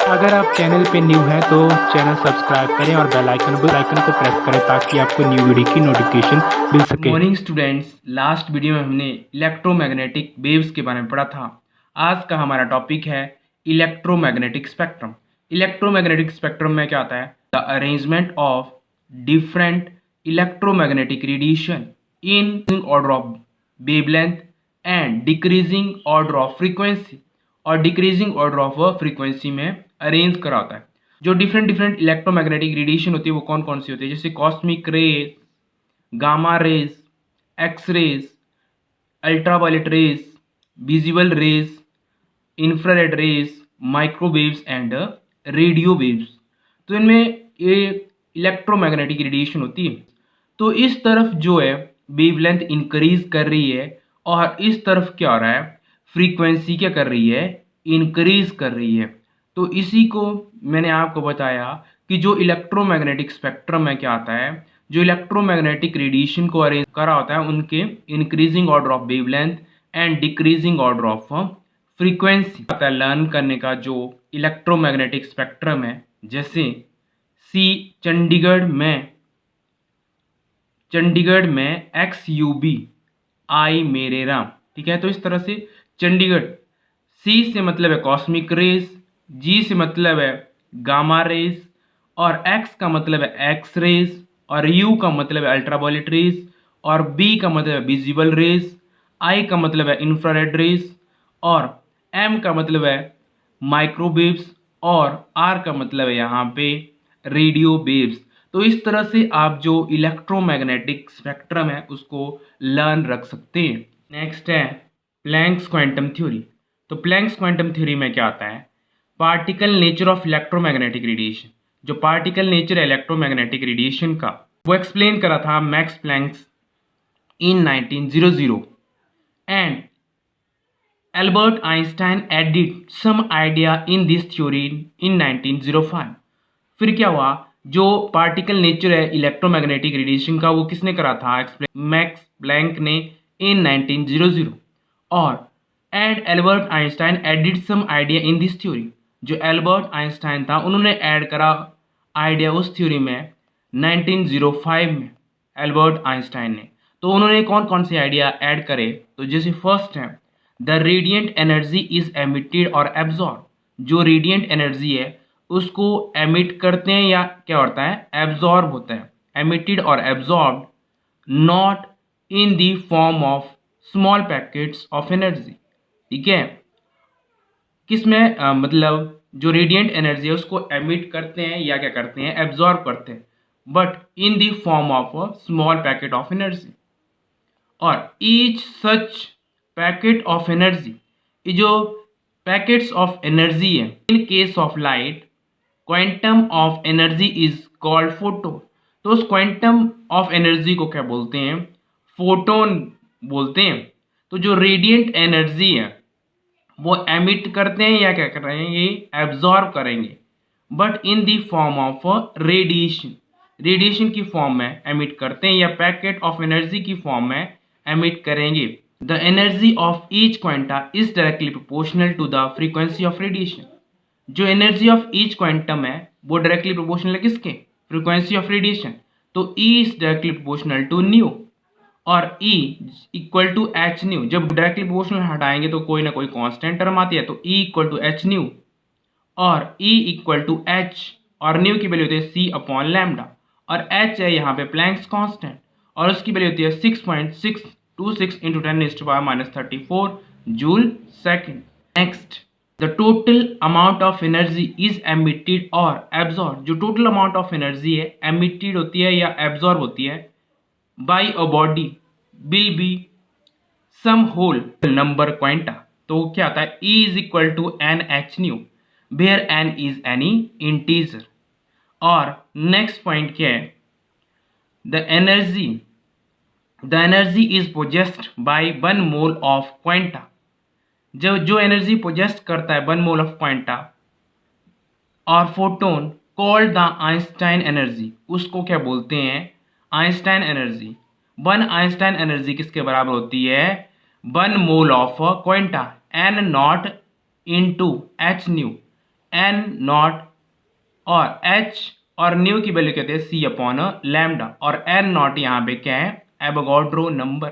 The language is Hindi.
अगर आप चैनल पे न्यू हैं तो चैनल सब्सक्राइब करें और बेल आइकन को प्रेस करें ताकि आपको न्यू वीडियो की नोटिफिकेशन मिल सके। मॉर्निंग स्टूडेंट्स, लास्ट वीडियो में हमने इलेक्ट्रोमैग्नेटिक वेव्स के बारे में पढ़ा था। आज का हमारा टॉपिक है इलेक्ट्रोमैग्नेटिक स्पेक्ट्रम। इलेक्ट्रोमैग्नेटिक स्पेक्ट्रम में क्या आता है? The arrangement of different electromagnetic radiation in order of wavelength and decreasing order of frequency, और डिक्रीजिंग ऑर्डर ऑफ फ्रीक्वेंसी में अरेंज करा होता है। जो डिफरेंट डिफरेंट इलेक्ट्रोमैग्नेटिक रेडिएशन होती है वो कौन कौन सी होती है? जैसे cosmic rays, gamma rays, X rays, ultraviolet rays, visible rays, infrared rays, microwaves and radio waves. तो इनमें ये इलेक्ट्रोमैग्नेटिक रेडिएशन होती है। तो इस तरफ जो है वेवलेंथ इंक्रीज कर रही है और इस तरफ क्या हो रहा है? फ्रीक्वेंसी क्या कर रही है? इंक्रीज कर रही है। तो इसी को मैंने आपको बताया कि जो इलेक्ट्रोमैग्नेटिक स्पेक्ट्रम है क्या आता है, जो इलेक्ट्रोमैग्नेटिक रेडिएशन को अरेंज करा होता है उनके increasing order of wavelength and decreasing order of frequency आता है लर्न करने का जो इलेक्ट्रोमैग्नेटिक स्पेक्ट्रम है। जैसे सी चंडीगढ़ में XUB आई मेरे राम, ठीक है। तो इस तरह से चंडीगढ़, सी से मतलब है कॉस्मिक रेज, जी से मतलब है गामा रेज, और एक्स का मतलब है एक्स रेज, और यू का मतलब है अल्ट्रावायलेट रेज, और बी का मतलब है विजिबल रेज, आई का मतलब है इंफ्रारेड रेज, और एम का मतलब है माइक्रोवेव्स, और आर का मतलब है यहाँ पे रेडियो वेव्स। तो इस तरह से आप जो इलेक्ट्रोमैग्नेटिक स्पेक्ट्रम है उसको लर्न रख सकते हैं। नेक्स्ट है प्लैंक्स क्वांटम थ्योरी। तो प्लैंक्स क्वांटम थ्योरी में क्या आता है? Particle nature of electromagnetic radiation. जो पार्टिकल नेचर है इलेक्ट्रोमैग्नेटिक रेडिएशन का वो एक्सप्लेन करा था Max Planck's in 1900 and Albert Einstein added some idea in this theory in 1905। फिर क्या हुआ? जो पार्टिकल नेचर है इलेक्ट्रोमैग्नेटिक रेडिएशन का वो किसने करा था? एक्सप्लेन मैक्स प्लैंक ने इन 1900। और and Albert Einstein added some idea in this theory. जो एल्बर्ट आइंस्टाइन था उन्होंने ऐड करा आइडिया उस थ्योरी में 1905 में, एल्बर्ट आइंस्टाइन ने। तो उन्होंने कौन कौन से आइडिया ऐड करे? तो जैसे फर्स्ट है the radiant energy is emitted और एब्जॉर्ब। जो रेडियंट एनर्जी है उसको एमिट करते हैं या क्या होता है? एब्जॉर्ब होता है। एमिटेड और absorb not in the form of small packets of energy, ठीक है। किसमें मतलब जो रेडियंट एनर्जी है उसको एमिट करते हैं या क्या करते हैं? एब्जॉर्ब करते हैं, but in the form of small packet of energy. और each such packet of energy, ये जो पैकेट्स ऑफ एनर्जी है in case of light quantum of energy is called photon. तो उस क्वांटम ऑफ एनर्जी को क्या बोलते हैं? फोटोन बोलते हैं। तो जो रेडियंट एनर्जी है वो एमिट करते हैं या क्या करेंगे? एब्जॉर्ब करेंगे, but in the form of radiation. Radiation की फॉर्म में एमिट करते हैं या पैकेट ऑफ एनर्जी की फॉर्म में एमिट करेंगे। The energy of each quanta is directly proportional to the frequency of radiation. जो एनर्जी ऑफ ईच क्वांटम है वो डायरेक्टली प्रोपोर्शनल है किसके? Frequency of radiation. तो E is directly proportional to nu, और E equal to h nu. जब डायरेक्टली प्रोपोर्शनल हटाएंगे तो कोई ना कोई कांस्टेंट टर्म आती है, तो E equal to h nu, और E इक्वल टू एच, और न्यू की वैल्यू होती है C अपॉन लैम्डा, और H है यहाँ पे प्लैंक्स कांस्टेंट, और उसकी वैल्यू होती है 6.626 into 10⁻34 joule second. Next, the total amount of energy is emitted और एब्जॉर्ब। जो टोटल अमाउंट ऑफ एनर्जी है एमिटेड होती है या एब्जॉर्ब होती है by a body will be some whole number quanta. तो क्या आता है? E is equal to n h nu, where n is any integer. और नेक्स्ट पॉइंट क्या है? The energy is possessed by 1 mole of quanta. जो एनर्जी पोजेस्ट करता है 1 मोल ऑफ क्वांटा और photon called the Einstein energy, उसको क्या बोलते हैं? Einstein energy. 1 आइंस्टाइन एनर्जी किसके बराबर होती है? 1 mole of quanta, n nought into h nu. N nought और एच और न्यू की वैल्यू कहते हैं सी अपॉन लैम्डा और एन नॉट यहाँ पे क्या है एवोगाड्रो नंबर।